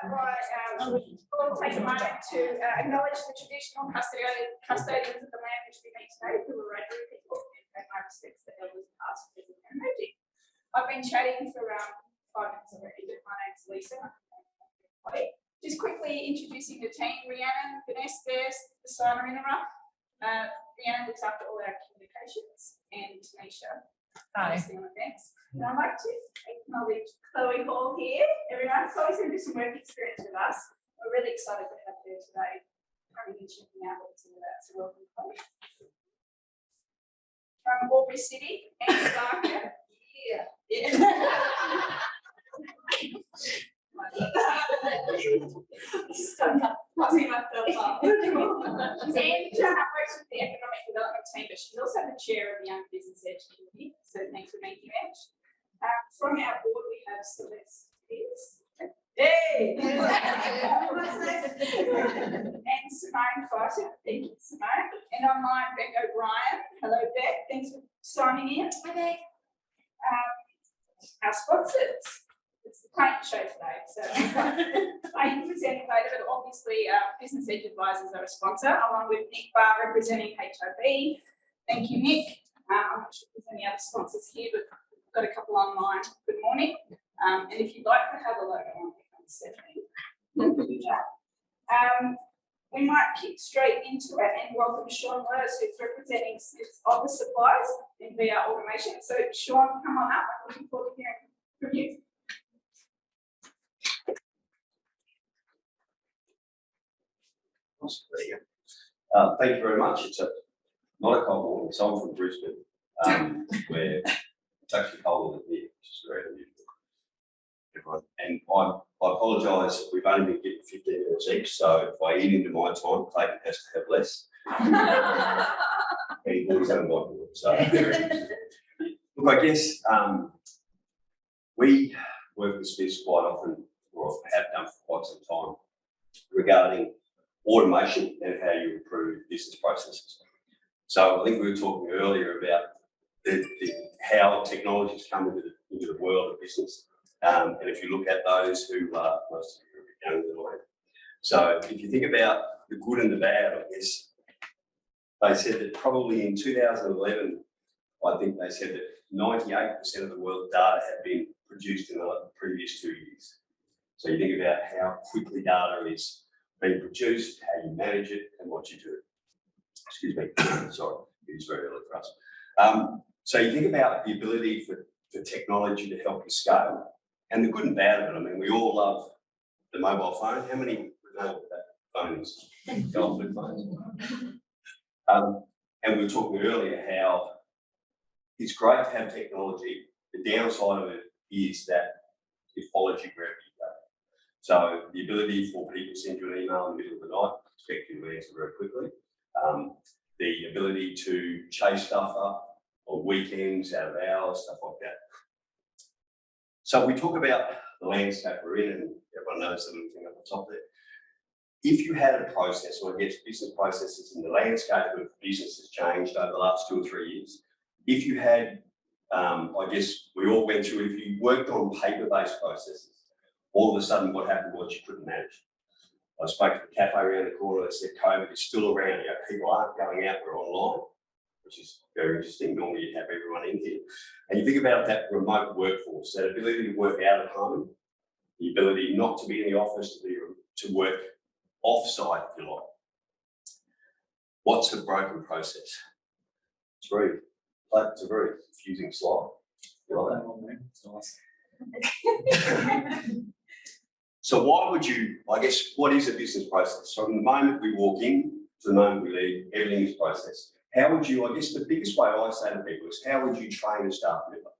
we'll take a moment to acknowledge the traditional custodians of the land which we meet today, who are Rotary people, and pay my respects to elders past, present, and emerging. I've been chatting for around 5 minutes already, but my name's Lisa. Just quickly introducing the team: Rhiannon, Vanessa, the signer in the rough. Rhiannon looks after all our communications, and Tanisha. Hi. On events. And I'd like to acknowledge Chloe Hall here. Everyone, Chloe's going to do some work experience with us. We're really excited to have her today, coming and checking out what's in that. So welcome, Chloe. From Aubrey City, Andy Barker. Passing myself up. And works with the economic development team, but she's also the chair of the Young Business Edge Committee. So thanks for making it. From our board, we have Celeste Pierce. Hey! And Simone Fighter. Thank you, Simone. And online, Beck O'Brien. Hello, Beck. Thanks for signing in. Hi, Beck. Our sponsors. It's the Clayton show today. So Clayton presenting later, but obviously Business Edge Advisors are a sponsor, along with Nick Barr representing HIB. Thank you, Nick. I'm not sure if there's any other sponsors here, but we've got a couple online. Good morning. And if you'd like to have a logo on Stephanie, do that. We might kick straight into it and welcome Sean Luhrs, who's representing Smith's Office Supplies in VR Automation. So Sean, come on up. I'm looking forward to hearing from you. Thank you very much. It's not a cold morning, so I'm from Brisbane, where it's actually colder than here, which is very unusual. Everyone. And I apologise, we've only been getting 15 minutes each, so if I eat into my time, Clayton has to have less. And boys haven't got more, so very interesting. Look, I guess we work with Smiths quite often, or have done for quite some time, regarding automation and how you improve business processes. So I think we were talking earlier about how technology's come into the world of business. And if you look at those who are, most of you are younger than I am. So if you think about the good and the bad, I guess, they said that probably in 2011, I think they said that 98% of the world's data had been produced in the previous 2 years. So you think about how quickly data is being produced, how you manage it, and what you do. Excuse me, sorry, it is very early for us. So you think about the ability for technology to help you scale, and the good and bad of it. I mean, we all love the mobile phone. How many know what that phone is? The old flip phones. And we were talking earlier how it's great to have technology. The downside of it is that it follows you wherever you go. So the ability for people to send you an email in the middle of the night, expect you to answer very quickly. The ability to chase stuff up on weekends, out of hours, stuff like that. So if we talk about the landscape we're in, and everyone knows the little thing up the top there. If you had a process, or I guess business processes in the landscape of business has changed over the last 2 or 3 years. If you had, I guess we all went through, if you worked on paper-based processes, all of a sudden what happened was you couldn't manage. I spoke to the cafe around the corner that said COVID is still around. You know, people aren't going out, we're online, which is very interesting. Normally you have everyone in here. And you think about that remote workforce, that ability to work out at home, the ability not to be in the office, to work off-site, if you like. What's a broken process? It's a very confusing slide. You like that one, man? It's nice. So why would you, I guess, what is a business process? So from the moment we walk in to the moment we leave, everything is processed. How would you, I guess the biggest way I say to people is, how would you train a staff member?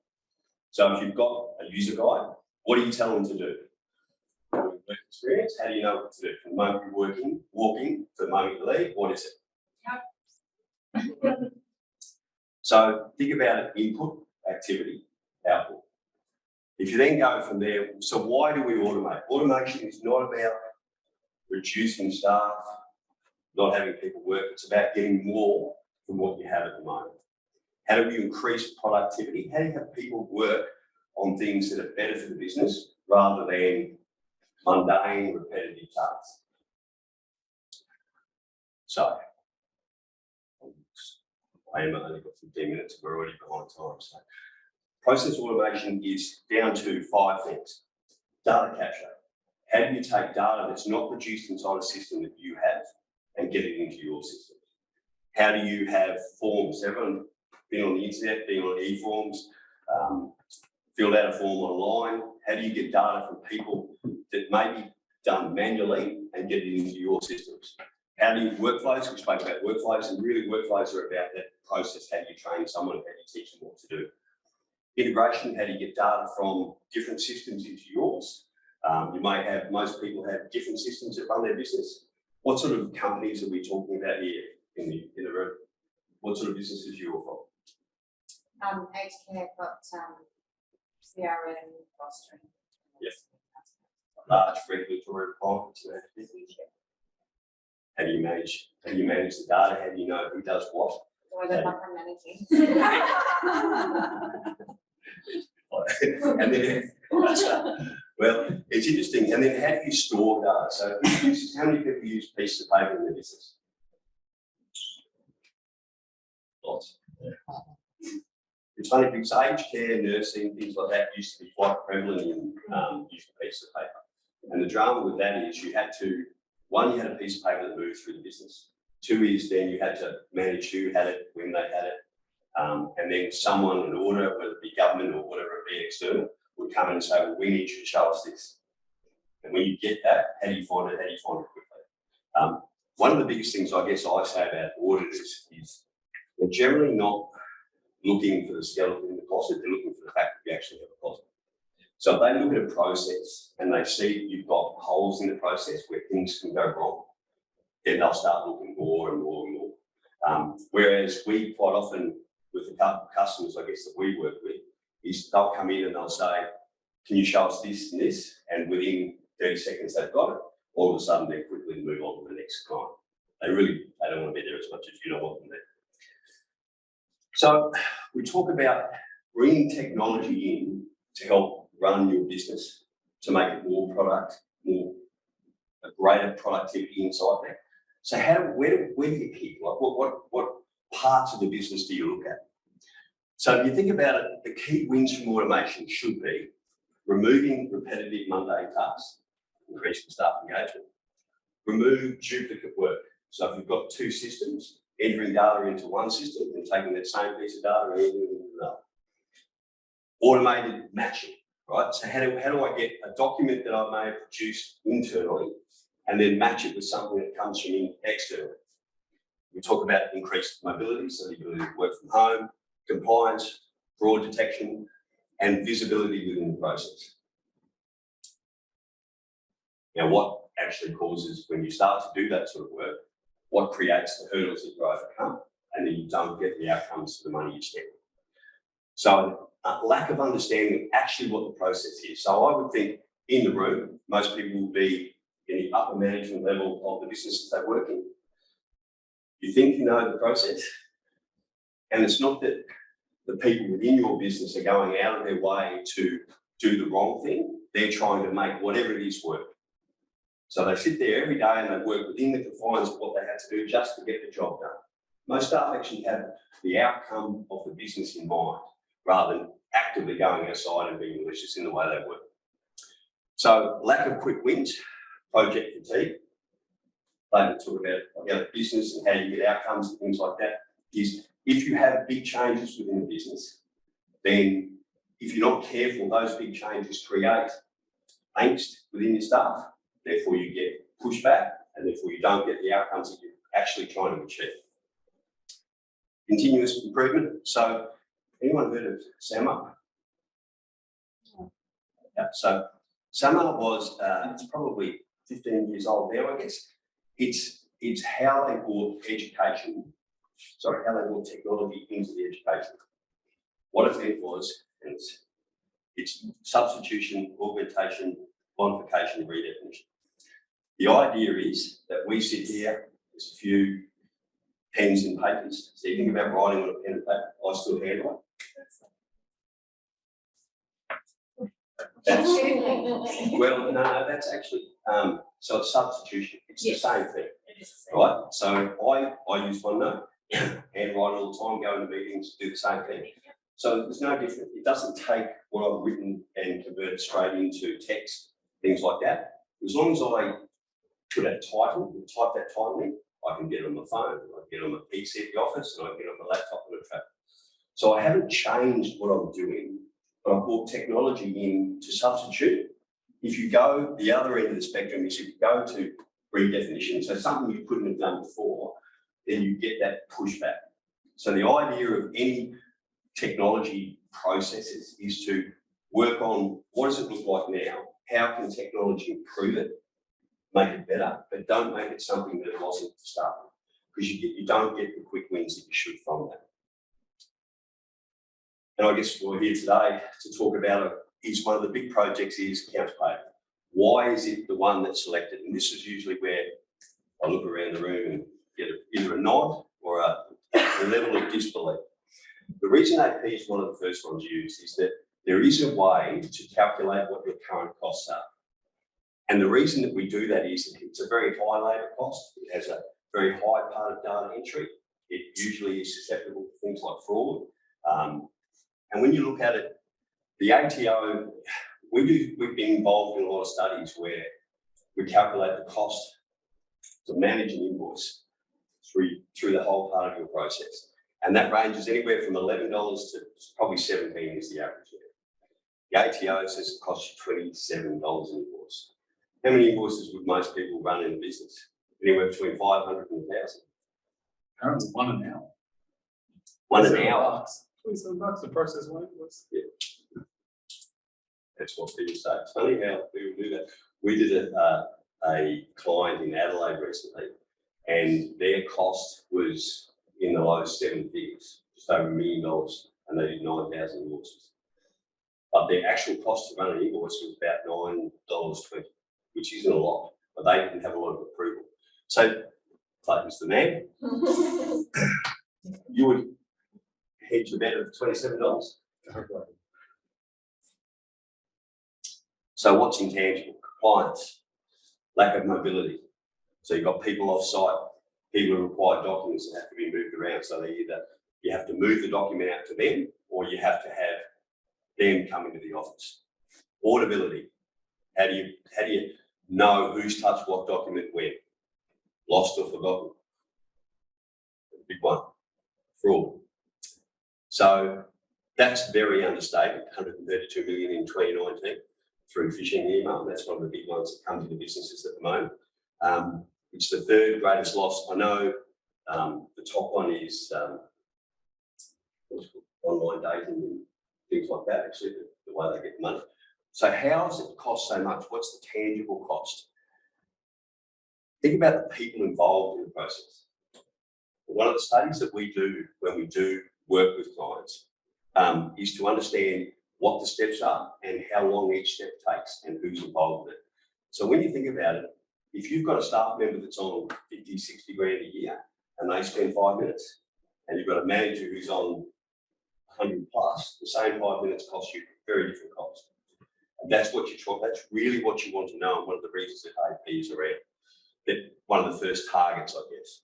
So if you've got a user guide, what do you tell them to do? Work experience, how do you know what to do? From the moment you walk in to the moment you leave, what is it? Yep. So think about it: input, activity, output. If you then go from there, so why do we automate? Automation is not about reducing staff, not having people work. It's about getting more from what you have at the moment. How do you increase productivity? How do you have people work on things that are better for the business rather than mundane, repetitive tasks. So, I am only got 15 minutes, we're already behind time. So, process automation is down to 5 things. Data capture. How do you take data that's not produced inside a system that you have and get it into your system? How do you have forms? Everyone been on the internet, been on e-forms, filled out a form online. How do you get data from people that may be done manually and get it into your systems? How do you workflows? We spoke about workflows, and really workflows are about that process. How do you train someone? How do you teach them what to do? Integration, how do you get data from different systems into yours? You may have, most people have different systems that run their business. What sort of companies are we talking about here in the room? What sort of businesses you're from? Aged care, got CRM, fostering. Yes. Large regulatory requirements. How do you manage the data? How do you know who does what? Or the micromanaging. And then, well, it's interesting. And then how do you store data? So how many people use pieces of paper in their business? Lots. It's funny because aged care, nursing, things like that used to be quite prevalent in using pieces of paper. And the drama with that is you had to, one, you had a piece of paper that moved through the business. 2 is then you had to manage who had it, when they had it. And then someone, an auditor, whether it be government or whatever it be external, would come in and say, well, we need you to show us this. And when you get that, how do you find it? How do you find it quickly? One of the biggest things I guess I say about auditors is they're generally not looking for the skeleton in the closet, they're looking for the fact that you actually have a closet. So if they look at a process and they see that you've got holes in the process where things can go wrong, then they'll start looking more and more and more. Whereas we quite often, with a couple of customers, I guess, that we work with, is they'll come in and they'll say, can you show us this and this? And within 30 seconds they've got it. All of a sudden they're quickly move on to the next client. They don't want to be there as much as you don't want them there. So we talk about bringing technology in to help run your business, to make it more a greater productivity inside there. So where do you keep? Like what parts of the business do you look at? So if you think about it, the key wins from automation should be removing repetitive mundane tasks, increasing staff engagement, remove duplicate work. So if you've got 2 systems, entering data into one system and taking that same piece of data and entering it into another. Automated matching, right? So how do I get a document that I may have produced internally and then match it with something that comes from externally? We talk about increased mobility, so the ability to work from home, compliance, fraud detection, and visibility within the process. Now, what actually causes, when you start to do that sort of work, what creates the hurdles that you overcome, and then you don't get the outcomes for the money you spend. So, a lack of understanding actually what the process is. So I would think in the room, most people will be in the upper management level of the businesses they work in. You think you know the process, and it's not that the people within your business are going out of their way to do the wrong thing. They're trying to make whatever it is work. So they sit there every day and they work within the confines of what they have to do just to get the job done. Most staff actually have the outcome of the business in mind, rather than actively going outside and being malicious in the way they work. So lack of quick wins, project fatigue. They talk about business and how you get outcomes and things like that. Is if you have big changes within the business, then if you're not careful, those big changes create angst within your staff. Therefore, you get pushback, and therefore you don't get the outcomes that you're actually trying to achieve. Continuous improvement. So, anyone heard of SAMR? Yeah, so SAMR was, it's probably 15 years old now, I guess. It's how they brought how they brought technology into the education. What it meant was, it's substitution, augmentation, quantification, redefinition. The idea is that we sit here, there's a few pens and papers. So you think about writing on a pen and paper, I still handle it. Well, no, that's actually, so it's substitution, it's the same thing, right? So I use OneNote, handwrite all the time, go into meetings, do the same thing. So there's no different, it doesn't take what I've written and convert it straight into text, things like that. As long as I put a title, type that title in, I can get it on my phone, I can get it on my PC at the office, and I can get it on my laptop on the travel. So I haven't changed what I'm doing, but I've brought technology in to substitute. If you go the other end of the spectrum, is if you go to redefinition, so something you couldn't have done before, then you get that pushback. So the idea of any technology processes is to work on what does it look like now, how can technology improve it, make it better, but don't make it something that it wasn't to start with, because you don't get the quick wins that you should from that. And I guess we're here today to talk about is one of the big projects is accounts payable. Why is it the one that's selected? And this is usually where I look around the room and get either a nod or a level of disbelief. The reason AP is one of the first ones used is that there is a way to calculate what your current costs are. And the reason that we do that is that it's a very high labour cost. It has a very high part of data entry. It usually is susceptible to things like fraud. And when you look at it, the ATO, we've been involved in a lot of studies where we calculate the cost to manage an invoice through the whole part of your process. And that ranges anywhere from $11 to probably $17 is the average. The ATO says it costs you $27 an invoice. How many invoices would most people run in a business? Anywhere between 500 and 1,000. Apparently $1 an hour. $1 an hour. $27 to process one invoice. Yeah. That's what people say. It's funny how people do that. We did a client in Adelaide recently, and their cost was in the low 7 figures, just over $1 million, and they did 9,000 invoices. But their actual cost to run an invoice was about $9.20, which isn't a lot, but they didn't have a lot of approval. So Clayton's the man. You would hedge your bet of $27. So what's intangible? Compliance, lack of mobility. So you've got people off site, people who require documents that have to be moved around. So they either you have to move the document out to them, or you have to have them come into the office. Auditability. How do you know who's touched what document when? Lost or forgotten? Big one. Fraud. So that's very understated. 132 million in 2019 through phishing email. That's one of the big ones that come to the businesses at the moment. It's the third greatest loss. I know the top one is online dating and things like that, actually, the way they get money. So how does it cost so much? What's the tangible cost? Think about the people involved in the process. One of the studies that we do when we do work with clients is to understand what the steps are and how long each step takes and who's involved with it. So when you think about it, if you've got a staff member that's on 50, 60 grand a year and they spend 5 minutes, and you've got a manager who's on 100 plus, the same 5 minutes costs you very different cost. And that's what that's really what you want to know, and one of the reasons that AP is around. That one of the first targets, I guess.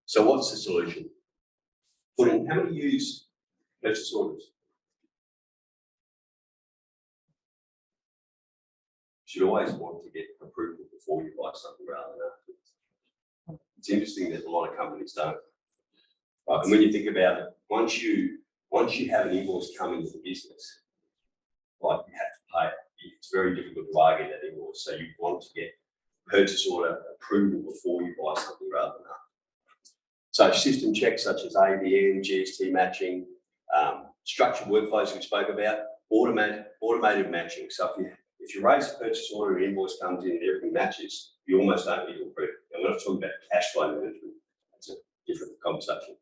So what's the solution? Put in, how many use purchase orders? You should always want to get approval before you buy something rather than afterwards. It's interesting that a lot of companies don't. Right, and when you think about it, once you have an invoice come into the business, like you have to pay it, it's very difficult to argue that invoice. So you want to get purchase order approval before you buy something rather than after. So system checks such as ABN, GST matching, structured workflows we spoke about, automated matching. So if you raise a purchase order, an invoice comes in and everything matches, you almost don't need to approve it. And we're not talking about cash flow management. That's a different conversation.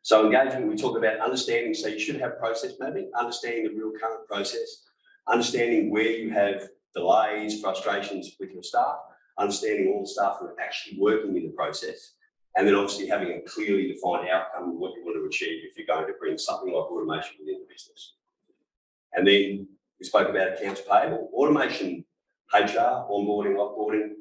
So engagement, we talk about understanding, so you should have process mapping, understanding the real current process, understanding where you have delays, frustrations with your staff, understanding all the staff who are actually working in the process, and then obviously having a clearly defined outcome of what you want to achieve if you're going to bring something like automation within the business. And then We spoke about accounts payable, automation, HR, onboarding, offboarding,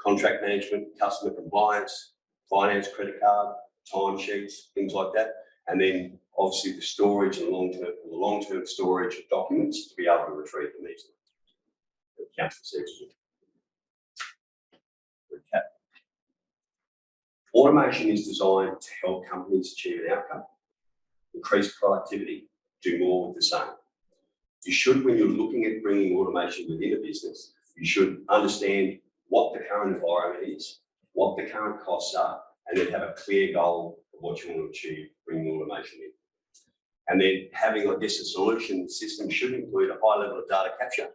contract management, customer compliance, finance, credit card, timesheets, things like that. And then obviously the storage and long-term storage of documents to be able to retrieve them easily. Accounts receivable. Recap. Automation is designed to help companies achieve an outcome, increase productivity, do more with the same. You should, when you're looking at bringing automation within a business, you should understand what the current environment is, what the current costs are, and then have a clear goal of what you want to achieve bringing automation in. And then having, I guess, a solution system should include a high level of data capture,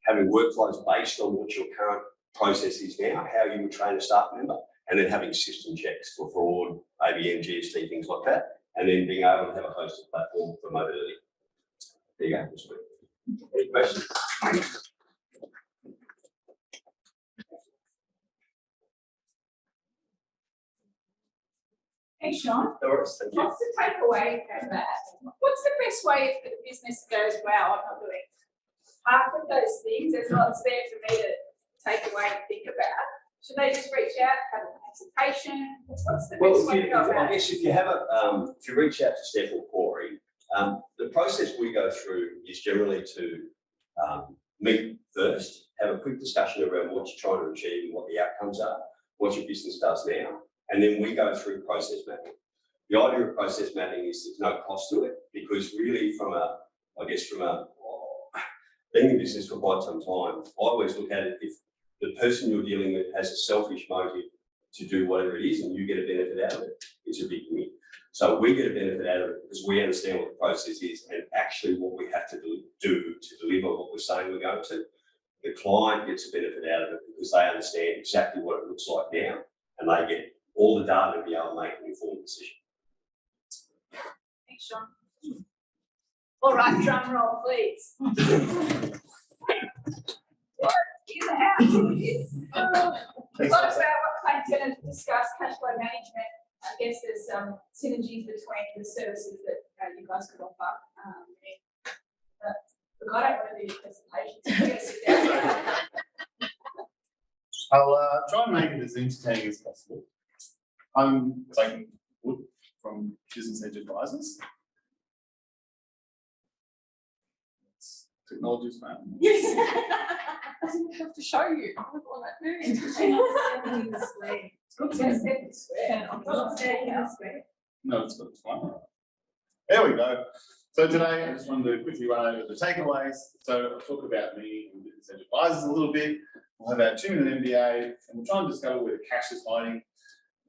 having workflows based on what your current process is now, how you would train a staff member, and then having system checks for fraud, ABN, GST, things like that, and then being able to have a hosted platform for mobility. There you go. Any questions? Hey, Sean, Doris, thank you. what's the takeaway from that? What's the best way if the business goes, wow, I'm not doing half of those things, there's lots there for me to take away and think about. Should they just reach out, have a consultation? What's the best way to go about I it? guess if you have if you reach out to Steph or Corey, the process we go through is generally to meet first, have a quick discussion around what you're trying to achieve and what the outcomes are, what your business does now, and then we go through process mapping. The idea of process mapping is there's no cost to it, because really being in business for quite some time, I always look at it, if the person you're dealing with has a selfish motive to do whatever it is and you get a benefit out of it, it's a big win. So we get a benefit out of it because we understand what the process is and actually what we have to do to deliver what we're saying we're going to. The client gets a benefit out of it because they understand exactly what it looks like now, and they get all the data to be able to make an informed decision. Thanks, Sean. All right, drum roll, please. In the house, it is. A lot about what Clayton's going to discuss, cash flow management. I guess there's some synergies between the services that you guys could offer. But look, I don't want to do your presentation, so we're going to sit down. I'll try and make it as entertaining as possible. I'm Clayton Wood from Business Edge Advisors. Technology's man. Yes. I didn't have to show you. I was on that movie. It's good to set the square. I'm not standing in the square. No, it's got its one. There we go. So today I just wanted to quickly run over the takeaways. So I'll talk about me and Business Edge Advisors a little bit. We'll have our 2-minute MBA and we'll try and discover where the cash is hiding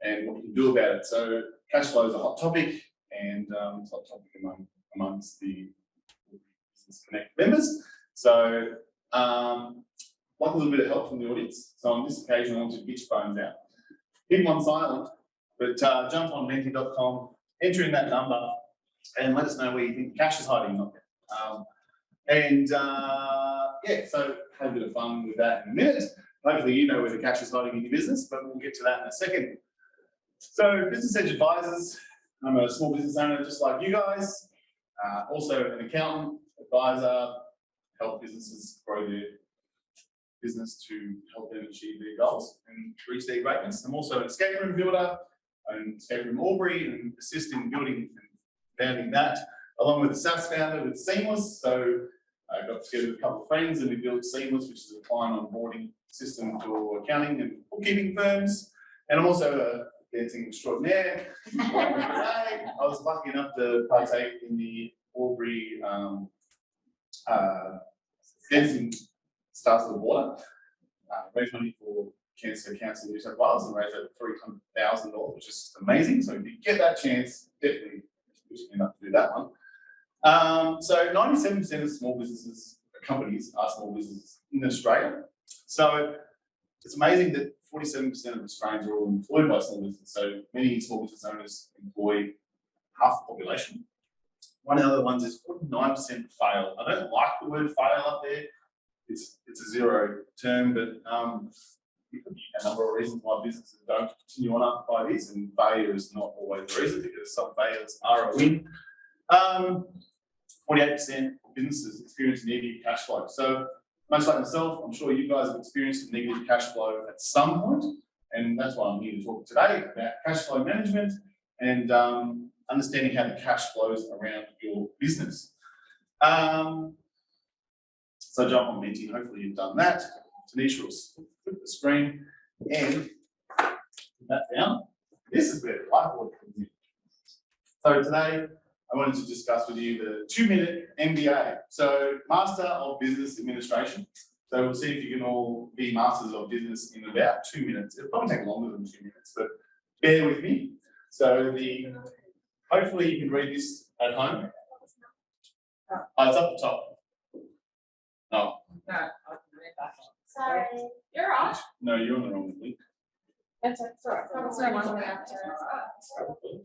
and what we can do about it. So cash flow is a hot topic, and it's a hot topic amongst the Business Connect members. So like a little bit of help from the audience. So on this occasion, I want to get your phones out. Keep them on silent, but jump on menti.com, enter in that number, and let us know where you think the cash is hiding. Yeah, so have a bit of fun with that in a minute. Hopefully you know where the cash is hiding in your business, but we'll get to that in a second. So Business Edge Advisors, I'm a small business owner just like you guys, also an accountant, advisor, help businesses grow their business to help them achieve their goals and reach their greatness. I'm also an escape room builder, an escape room Albury, and assist in building and founding that, along with the SaaS founder with Seamless. So I got together with a couple of friends and we built Seamless, which is a client onboarding system for accounting and bookkeeping firms. And I'm also a dancing extraordinaire. I was lucky enough to partake in the Albury dancing Stars of the Water, raise money for Cancer Council New South Wales and raise over $300,000, which is just amazing. So if you get that chance, definitely push me enough to do that one. So 97% of small businesses, companies are small businesses in Australia. So it's amazing that 47% of Australians are all employed by small businesses. So many small business owners employ half the population. One of the other ones is 49% fail. I don't like the word fail up there. It's a zero term, but it could be a number of reasons why businesses don't continue on up by this, and failure is not always the reason, because some failures are a win. 48% of businesses experience negative cash flow. So much like myself, I'm sure you guys have experienced negative cash flow at some point, and that's why I'm here to talk today about cash flow management and understanding how the cash flows around your business. So jump on Menti, hopefully you've done that. Tanisha will flip the screen and put that down. This is where the whiteboard comes in. So today, I wanted to discuss with you the 2-minute MBA. So Master of Business Administration. So we'll see if you can all be Masters of Business in about 2 minutes. It'll probably take longer than 2 minutes, but bear with me. So hopefully you can read this at home. Oh, it's up the top. Oh. No, I can read that. Sorry. You're right. No, you're on the wrong link. That's right. That's no one way up to.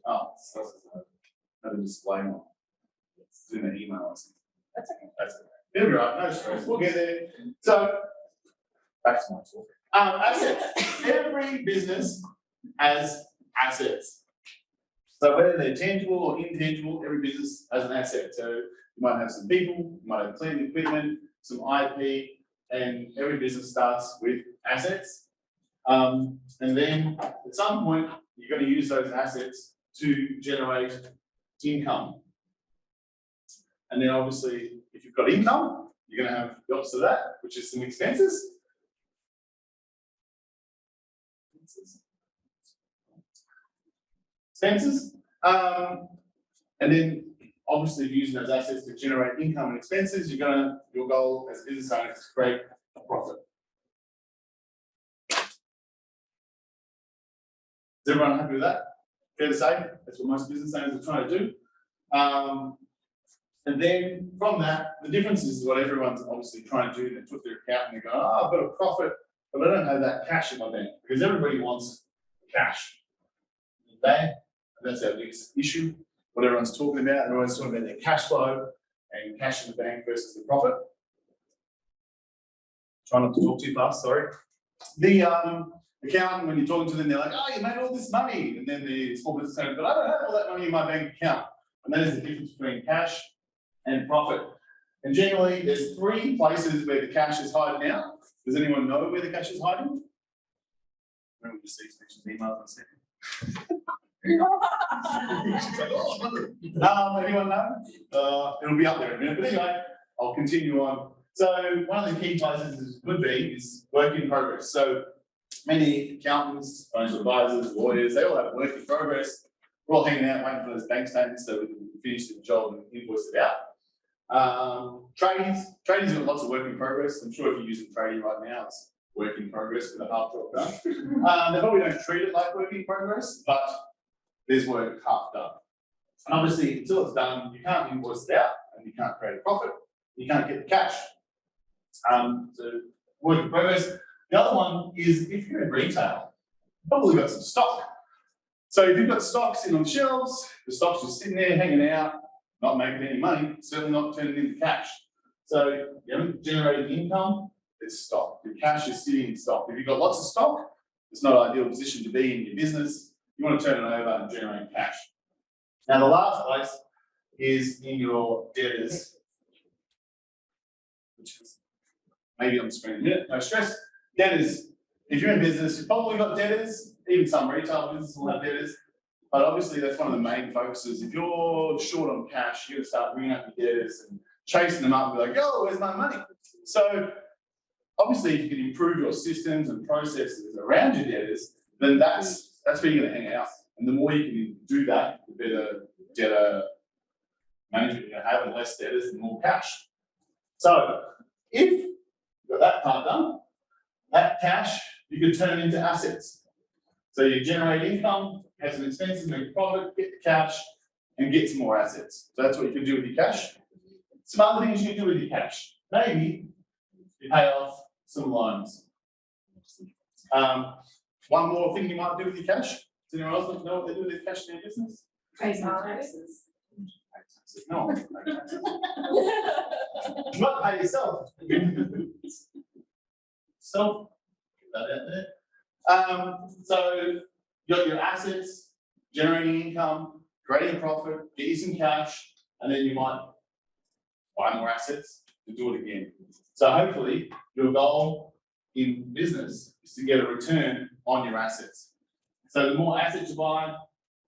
Oh, so another display one. It's in the email or something. That's okay. That's okay. It'll be right, no stress. We'll get there. So, back to my talk. Assets. Every business has assets. So whether they're tangible or intangible, every business has an asset. So you might have some people, you might have plant and equipment, some IP, and every business starts with assets. And then at some point, you're going to use those assets to generate income. And then obviously, if you've got income, you're going to have the opposite of that, which is some expenses. And then obviously using those assets to generate income and expenses, your goal as a business owner is to create a profit. Is everyone happy with that? Fair to say, that's what most business owners are trying to do. And then from that, the difference is what everyone's obviously trying to do. They put their account and they go, oh, I've got a profit, but I don't have that cash in my bank, because everybody wants cash. That's our biggest issue. What everyone's talking about, everyone's talking about their cash flow and cash in the bank versus the profit. Try not to talk too fast, sorry. The accountant, when you're talking to them, they're like, oh, you made all this money. And then the small business owner, but I don't have all that money in my bank account. And that is the difference between cash and profit. And generally, there's 3 places where the cash is hiding out. Does anyone know where the cash is hiding? We'll just see Snitch's emails in a second. Anyone know? It'll be up there in a minute, but anyway, I'll continue on. So one of the key places would be is work in progress. So many accountants, financial advisors, lawyers, they all have work in progress. We're all hanging out waiting for those bank statements so we can finish the job and invoice it out. Tradies got lots of work in progress. I'm sure if you're using trading right now, it's work in progress with a half job done. They probably don't treat it like work in progress, but there's work half done. And obviously, until it's done, you can't invoice it out and you can't create a profit. You can't get the cash. So work in progress. The other one is if you're in retail, you've probably got some stock. So if you've got stock sitting on shelves, the stock's just sitting there hanging out, not making any money, certainly not turning into cash. So you haven't generated income, it's stock. Your cash is sitting in stock. If you've got lots of stock, it's not an ideal position to be in your business. You want to turn it over and generate cash. Now the last place is in your debtors, which is maybe on the screen in a minute, no stress. Debtors, if you're in business, you've probably got debtors, even some retail businesses will have debtors, but obviously that's one of the main focuses. If you're short on cash, you're going to start ringing up your debtors and chasing them up and be like, yo, where's my money? So obviously if you can improve your systems and processes around your debtors, then that's where you're going to hang out. And the more you can do that, the better debtor management you're going to have, and less debtors and more cash. So if you've got that part done, that cash you can turn into assets. So you generate income, have some expenses, make a profit, get the cash, and get some more assets. So that's what you can do with your cash. Some other things you can do with your cash. Maybe you pay off some loans. One more thing you might do with your cash. Does anyone else want to know what they do with their cash in their business? Pay some taxes. No. You might pay yourself. So, get that out there. So you got your assets, generating income, creating a profit, get you some cash, and then you might buy more assets, to do it again. So hopefully your goal in business is to get a return on your assets. So the more assets you buy,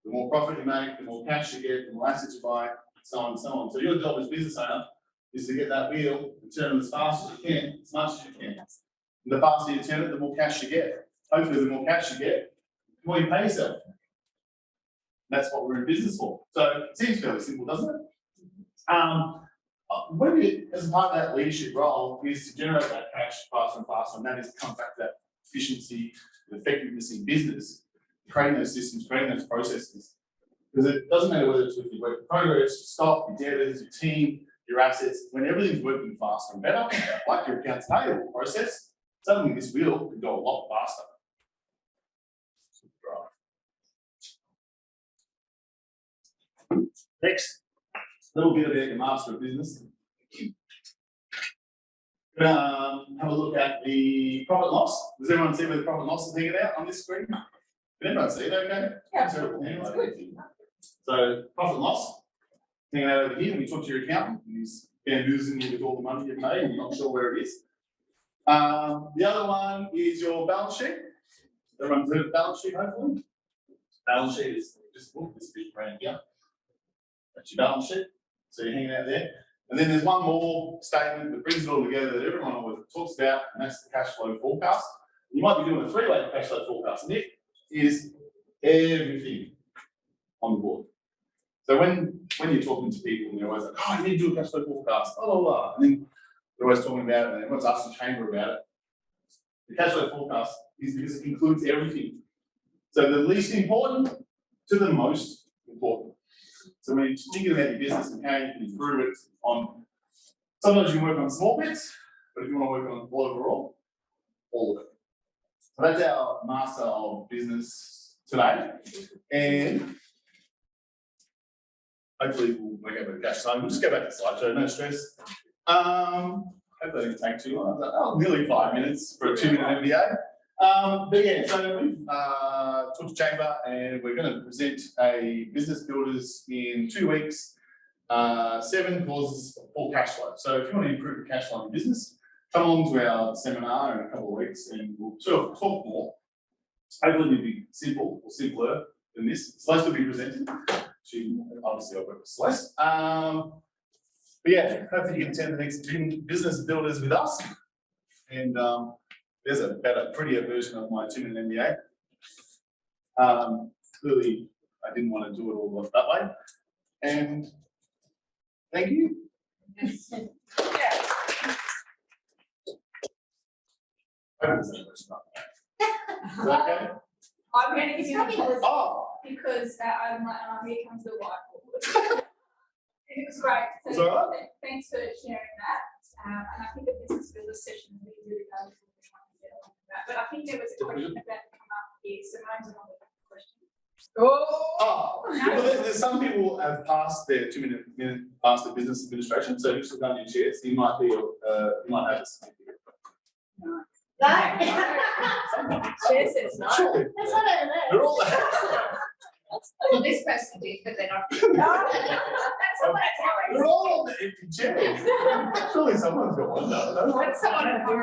the more profit you make, the more cash you get, the more assets you buy, so on and so on. So your job as business owner is to get that wheel and turn it as fast as you can, as much as you can. And the faster you turn it, the more cash you get. Hopefully the more cash you get, the more you pay yourself. That's what we're in business for. So it seems fairly simple, doesn't it? When you, as part of that leadership role, is to generate that cash faster and faster, and that is to come back to that efficiency and effectiveness in business, creating those systems, creating those processes. Because it doesn't matter whether it's with your work in progress, your stock, your debtors, your team, your assets, when everything's working faster and better, like your accounts payable process, suddenly this wheel can go a lot faster. Next, a little bit about your master of business. Have a look at the profit and loss. Does everyone see where the profit and loss is hanging out on this screen? Can everyone see it okay? Yeah. So profit and loss, hanging out over here. When you talk to your accountant, and he's bamboozling you with all the money you've made and you're not sure where it is. The other one is your balance sheet. Everyone's heard of balance sheet, hopefully. Balance sheet is just this big brand here. That's your balance sheet. So you're hanging out there. And then there's one more statement that brings it all together that everyone always talks about, and that's the cash flow forecast. You might be doing a three-way cash flow forecast, and it is everything on the board. So when you're talking to people, and they're always like, oh, you need to do a cash flow forecast, blah, blah, blah. And then they're always talking about it, and everyone's asking the chamber about it. The cash flow forecast is because it includes everything. So the least important to the most important. So when you're thinking about your business and how you can improve it on, sometimes you can work on small bits, but if you want to work on overall, all of it. So that's our master of business today. And hopefully we'll make up a cash time. We'll just go back to the slideshow, no stress. Hopefully it didn't take too long. Oh, nearly 5 minutes for a 2-minute MBA. But yeah, so we've talked to Chamber and we're going to present a business builders in 2 weeks, 7 causes for cash flow. So if you want to improve your cash flow in business, come along to our seminar in a couple of weeks and we'll sort of talk more. Hopefully it'll be simple or simpler than this. Celeste will be presenting. She obviously I'll work with Celeste. But yeah, hopefully you can attend the next business builders with us. And there's a better, prettier version of my 2-minute MBA. Clearly, I didn't want to do it all that way. And thank you. Is that okay? I'm going to give you a pause Oh, because I'm like, here comes the whiteboard. It was great. It's So all right. thanks for sharing that. And I think the business builder session will be really valuable. But I think there was a question about to come up here. So mine's another question. Oh, well, there's some people have passed their 2-minute past the business administration, so you've still done your shares. You might be, you might have a certificate. Chair says no. Surely. That's not it. They're all Well, this person did, but they're not. That's all they're all on the empty chairs. Surely someone's got one, no? What's someone at home?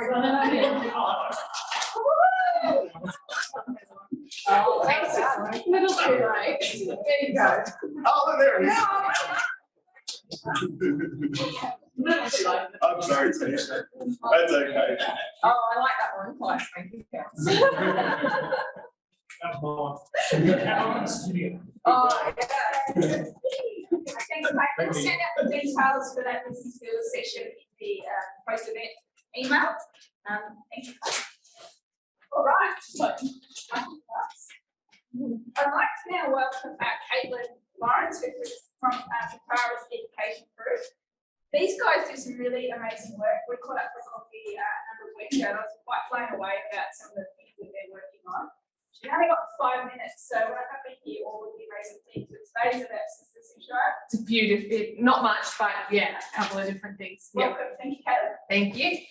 Oh, that's a little too late. There you go. Oh, there it is. Little too late. I'm sorry, Tanisha. That's okay. Oh, I like that one. Quite spanky counts. Oh, yeah. Thanks, mate. We'll send out the details for that business builder session in the post-event email. Thank you. All right. I'd like to now welcome Caitlin Lawrence, who is from Petaurus Education Group. These guys do some really amazing work. We caught up for coffee a number of weeks ago. I was quite blown away about some of the things that they're working on. She only got 5 minutes, so we're happy to hear all of you raising things with today's about Sisters in Show. It's beautiful. Not much, but yeah, a couple of different things. Yeah. Welcome. Thank you, Caitlin. Thank you.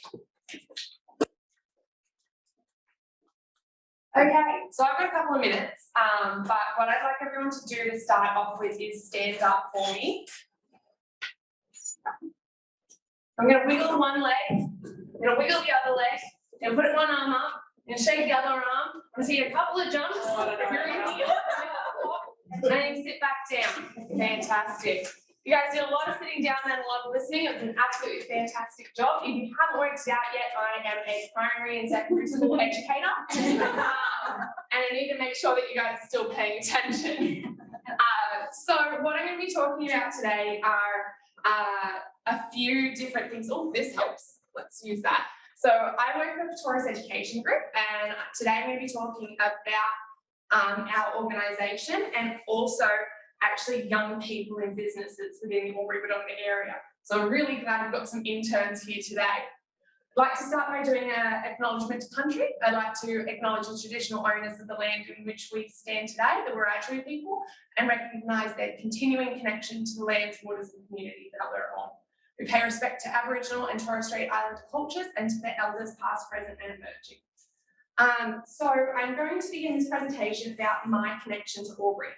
Okay, so I've got a couple of minutes, but what I'd like everyone to do to start off with is stand up for me. I'm gonna wiggle one leg, I'm gonna wiggle the other leg, and put one arm up, and shake the other arm, and see a couple of jumps. If you're in here, and then sit back down. Fantastic. You guys did a lot of sitting down and a lot of listening. It was an absolutely fantastic job. If you haven't worked it out yet, I am a primary and secondary school educator. And I need to make sure that you guys are still paying attention. So what I'm going to be talking about today are a few different things. Oh, this helps. Let's use that. So I work for Petaurus Education Group, and today I'm going to be talking about our organisation and also actually young people in businesses within the Albury-Wodonga area. So I'm really glad we've got some interns here today. I'd like to start by doing an acknowledgement to country. I'd like to acknowledge the traditional owners of the land in which we stand today, the Wiradjuri people, and recognise their continuing connection to the lands, waters and community that we're on. We pay respect to Aboriginal and Torres Strait Islander cultures and to their elders past, present and emerging. So I'm going to begin this presentation about my connection to Albury.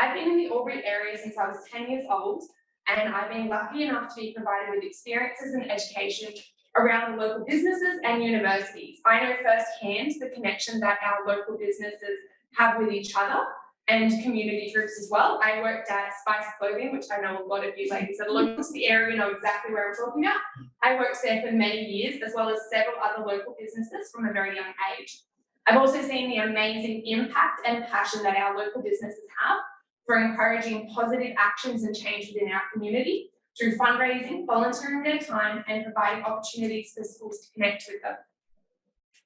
I've been in the Albury area since I was 10 years old, and I've been lucky enough to be provided with experiences and education around the local businesses and universities. I know firsthand the connection that our local businesses have with each other and community groups as well. I worked at Spice Clothing, which I know a lot of you ladies that are looking to the area know exactly where I'm talking about. I worked there for many years, as well as several other local businesses from a very young age. I've also seen the amazing impact and passion that our local businesses have for encouraging positive actions and change within our community through fundraising, volunteering their time, and providing opportunities for schools to connect with them.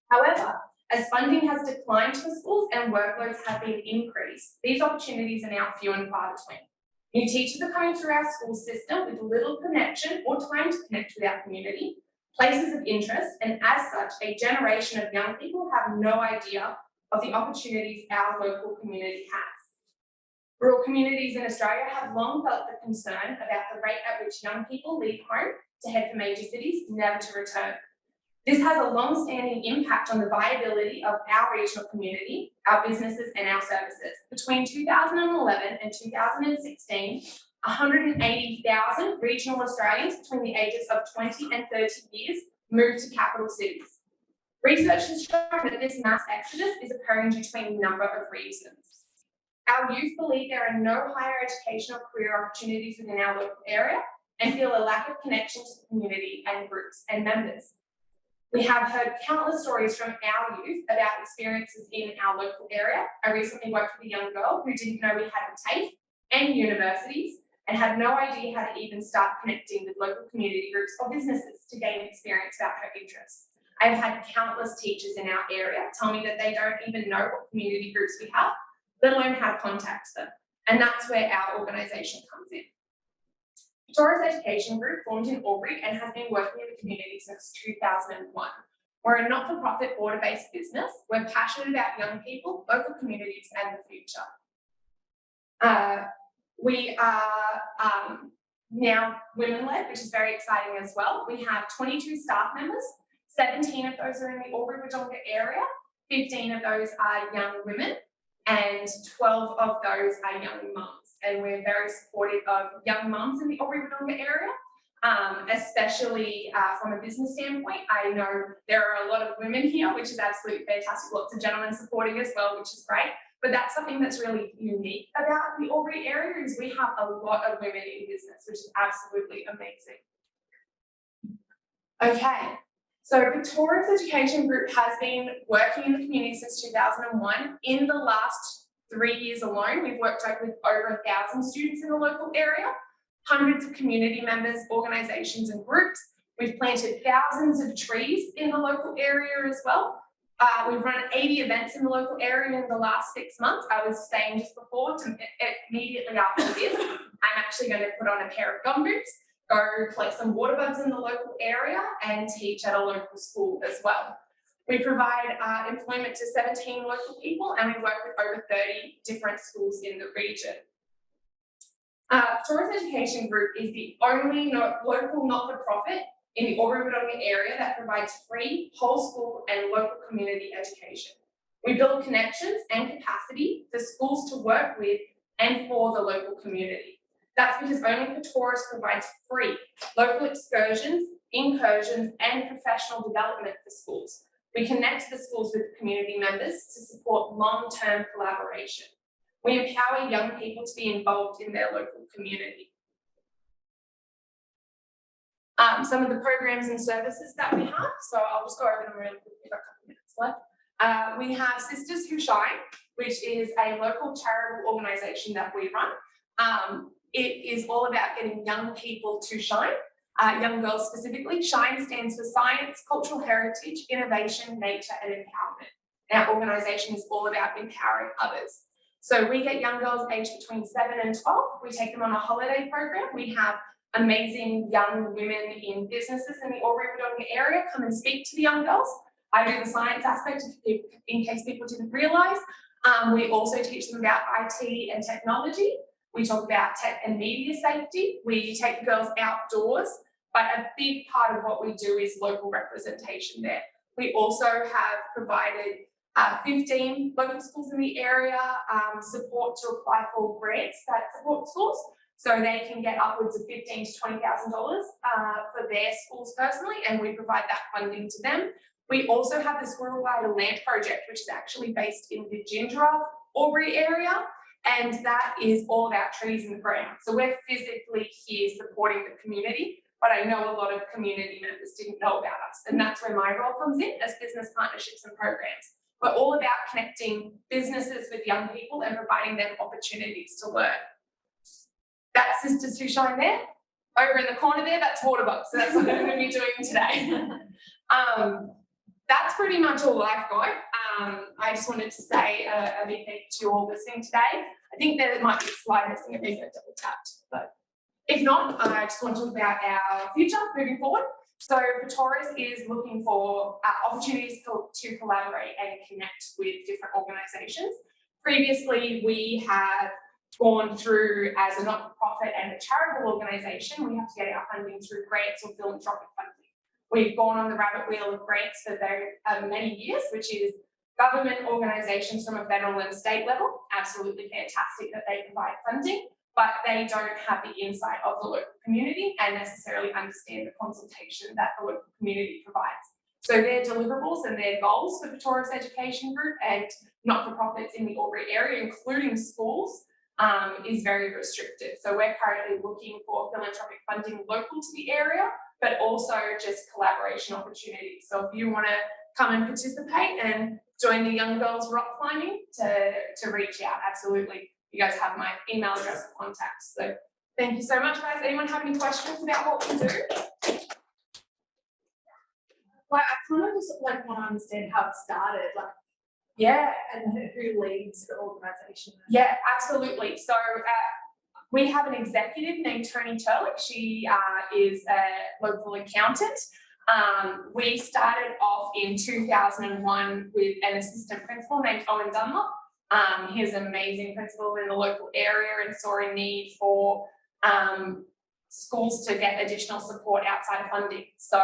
However, as funding has declined for schools and workloads have been increased, these opportunities are now few and far between. New teachers are coming through our school system with little connection or time to connect with our community, places of interest, and as such, a generation of young people have no idea of the opportunities our local community has. Rural communities in Australia have long felt the concern about the rate at which young people leave home to head for major cities, never to return. This has a long-standing impact on the viability of our regional community, our businesses and our services. Between 2011 and 2016, 180,000 regional Australians between the ages of 20 and 30 years moved to capital cities. Research has shown that this mass exodus is occurring due to a number of reasons. Our youth believe there are no higher educational career opportunities within our local area and feel a lack of connection to the community and groups and members. We have heard countless stories from our youth about experiences in our local area. I recently worked with a young girl who didn't know we had a TAFE and universities and had no idea how to even start connecting with local community groups or businesses to gain experience about her interests. I've had countless teachers in our area tell me that they don't even know what community groups we have, let alone how to contact them. And that's where our organisation comes in. Petaurus Education Group formed in Albury and has been working in the community since 2001. We're a not-for-profit order-based business. We're passionate about young people, local communities and the future. We are now women-led, which is very exciting as well. We have 22 staff members, 17 of those are in the Albury-Wodonga area, 15 of those are young women, and 12 of those are young mums. And we're very supportive of young mums in the Albury-Wodonga area, especially from a business standpoint. I know there are a lot of women here, which is absolutely fantastic. Lots of gentlemen supporting as well, which is great. But that's something that's really unique about the Albury area is we have a lot of women in business, which is absolutely amazing. Okay, so Petaurus Education Group has been working in the community since 2001. In the last 3 years alone, we've worked with over 1,000 students in the local area, hundreds of community members, organisations and groups. We've planted thousands of trees in the local area as well. We've run 80 events in the local area in the last 6 months. I was saying just before, immediately after this, I'm actually going to put on a pair of gumboots, go collect some water bugs in the local area and teach at a local school as well. We provide employment to 17 local people and we work with over 30 different schools in the region. Petaurus Education Group is the only local not-for-profit in the Albury-Wodonga area that provides free whole school and local community education. We build connections and capacity for schools to work with and for the local community. That's because only Petaurus provides free local excursions, incursions, and professional development for schools. We connect the schools with community members to support long-term collaboration. We empower young people to be involved in their local community. Some of the programs and services that we have, so I'll just go over them really quickly, we've got a couple of minutes left. We have Sisters Who Shine, which is a local charitable organisation that we run. It is all about getting young people to shine, young girls specifically. SHINE stands for Science, Cultural Heritage, Innovation, Nature and Empowerment. Our organisation is all about empowering others. So we get young girls aged between 7 and 12. We take them on a holiday program. We have amazing young women in businesses in the Albury-Wodonga area come and speak to the young girls. I do the science aspect in case people didn't realise. We also teach them about IT and technology. We talk about tech and media safety. We take the girls outdoors, but a big part of what we do is local representation there. We also have provided 15 local schools in the area support to apply for grants that support schools. So they can get upwards of $15,000 to $20,000 for their schools personally, and we provide that funding to them. We also have the Squirrel Rider Land Project, which is actually based in the Gingera, Albury area, and that is all about trees in the ground. So we're physically here supporting the community, but I know a lot of community members didn't know about us, and that's where my role comes in as business partnerships and programs. We're all about connecting businesses with young people and providing them opportunities to learn. That's Sisters Who Shine there. Over in the corner there, that's Waterbox. So that's what we're going to be doing today. That's pretty much all I've got. I just wanted to say a big thank you to you all listening today. I think there might be a slide missing, maybe I double tapped, but if not, I just want to talk about our future moving forward. So Petaurus is looking for opportunities to collaborate and connect with different organisations. Previously, we have gone through as a not-for-profit and a charitable organisation. We have to get our funding through grants or philanthropic funding. We've gone on the rabbit wheel of grants for very many years, which is government organisations from a federal and state level. Absolutely fantastic that they provide funding, but they don't have the insight of the local community and necessarily understand the consultation that the local community provides. So their deliverables and their goals for Petaurus Education Group and not-for-profits in the Albury area, including schools, is very restricted. So we're currently looking for philanthropic funding local to the area, but also just collaboration opportunities. So if you want to come and participate and join the young girls rock climbing, to reach out, absolutely. You guys have my email address and contact. So thank you so much, guys. Anyone have any questions about what we do? Well, I kind of just want to understand how it started, Yeah. and who leads the organisation. Yeah, absolutely. So we have an executive named Tony Turlick. She is a local accountant. We started off in 2001 with an assistant principal named Owen Dunlop. He's an amazing principal in the local area and saw a need for schools to get additional support outside of funding. So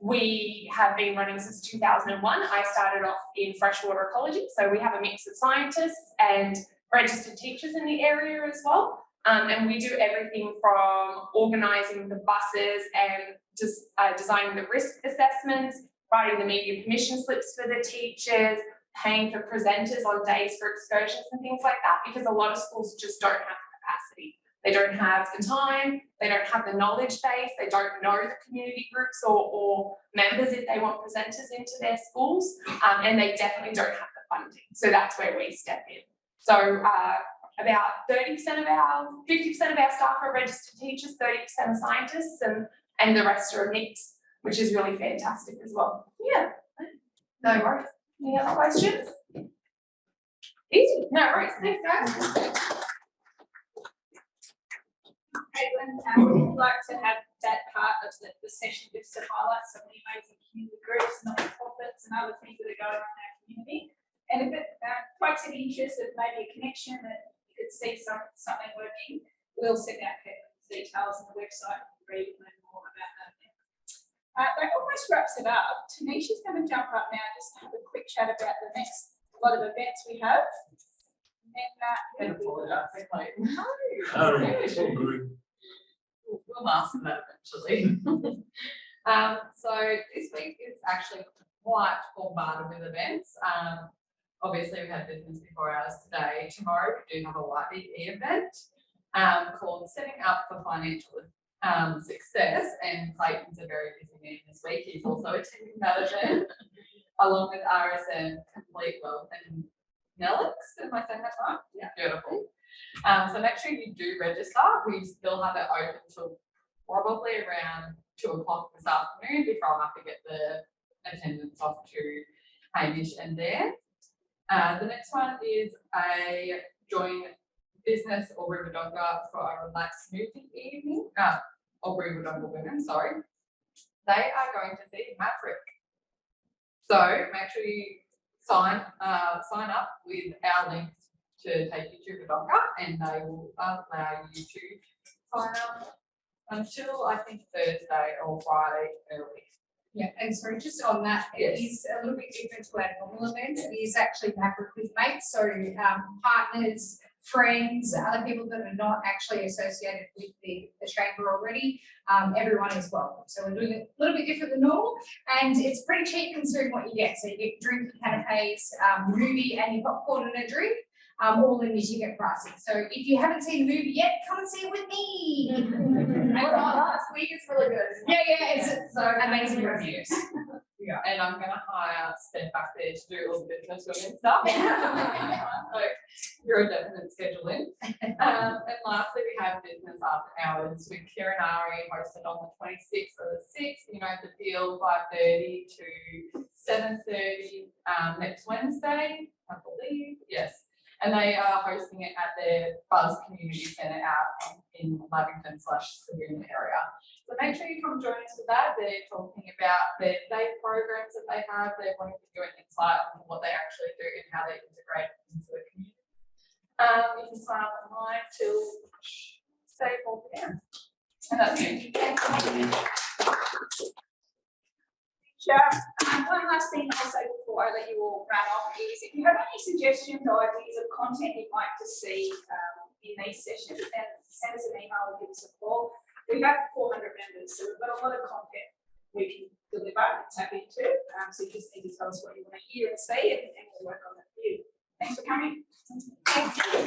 we have been running since 2001. I started off in freshwater ecology. So we have a mix of scientists and registered teachers in the area as well. And we do everything from organising the buses and just designing the risk assessments, writing the media permission slips for the teachers, paying for presenters on days for excursions and things like that, because a lot of schools just don't have the capacity. They don't have the time, they don't have the knowledge base, they don't know the community groups or members if they want presenters into their schools, and they definitely don't have the funding. So that's where we step in. So about 50% of our staff are registered teachers, 30% are scientists, and the rest are a mix, which is really fantastic as well. Yeah, no worries. Any other questions? Easy, no worries. Thanks, guys. Caitlin, we'd like to have that part of the session just to highlight some of the amazing community groups, not-for-profits and other things that are going on in our community. And if it quite an interest of maybe a connection that you could see something working, we'll send out details on the website where you can learn more about that. That almost wraps it up. Tanisha's going to jump up now just to have a quick chat about the next lot of events we have. And then We'll master that eventually. So this week is actually quite bombarded with events. Obviously, we had business before hours today. Tomorrow, we do have a YBE event called Setting Up for Financial Success. And Clayton's a very busy man this week. He's also attending that event, along with RSM, Complete Wealth, and Nelix. Am I saying that right? Yeah. Beautiful. So make sure you do register. We still have it open till probably around 2 o'clock this afternoon before I have to get the attendance off to Hamish and Dan. The next one is a join business or Riverdonger for a relaxed smoothie evening. Or Riverdonger women, sorry. They are going to see Maverick. So make sure you sign up with our links to take you to Riverdonger, and they will allow you to sign up until I think Thursday or Friday early. Yeah, and so just on that, it is a little bit different to our normal events. It is actually Maverick with mates, so partners, friends, other people that are not actually associated with the chamber already. Everyone is welcome. So we're doing it a little bit different than normal, and it's pretty cheap considering what you get. So you get drink, canapes, movie, and your popcorn and a drink. All in your ticket pricing. So if you haven't seen the movie yet, come and see it with me. Last week is really good. Yeah, it's so amazing reviews. Yeah, and I'm going to hire Steph back there to do all the business women stuff. So you're a definite schedule in. And lastly, we have business after hours with Kieran Ari hosted on the 26th or the 6th. You know the deal, 5:30 to 7:30 next Wednesday, I believe. Yes. And they are hosting it at their Buzz Community Centre out in Lavington/Sagoona area. So make sure you come join us for that. They're talking about their day programs that they have. They're wanting to give you an insight on what they actually do and how they integrate into the community. You can sign up online till say 4 p.m. And that's it. Sure. One last thing I'll say before I let you all run off is if you have any suggestions or ideas of content you'd like to see in these sessions, then send us an email or give us a call. We have 400 members, so we've got a lot of content we can deliver and tap into. So you just need to tell us what you want to hear and see, and we'll work on that for you. Thanks for coming. Thank you.